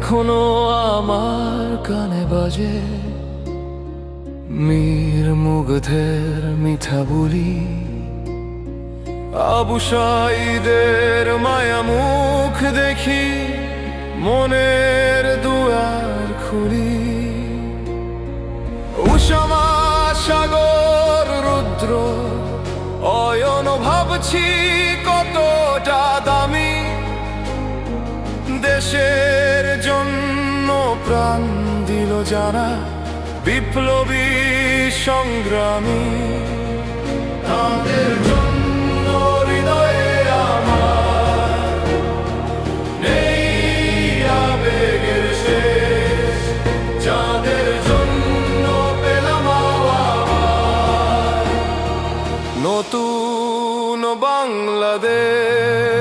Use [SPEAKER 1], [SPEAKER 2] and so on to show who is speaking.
[SPEAKER 1] এখনো আমার কানে বাজে মীর মুগ্ধের মিঠা বলি, আবু সাঈদের মায়া মুখ দেখি, মনের দুয়ার খুলি। উষামা সাগর রুদ্র অয়ন ভাবছি কতটা দামি, দেশের জন্য প্রাণ দিল যারা বিপ্লবী সংগ্রামী। তাদের জন্য হৃদয়ে আমার নেই আবেগের শেষ, যাদের জন্য পেলাম আবার নতুন বাংলাদেশ।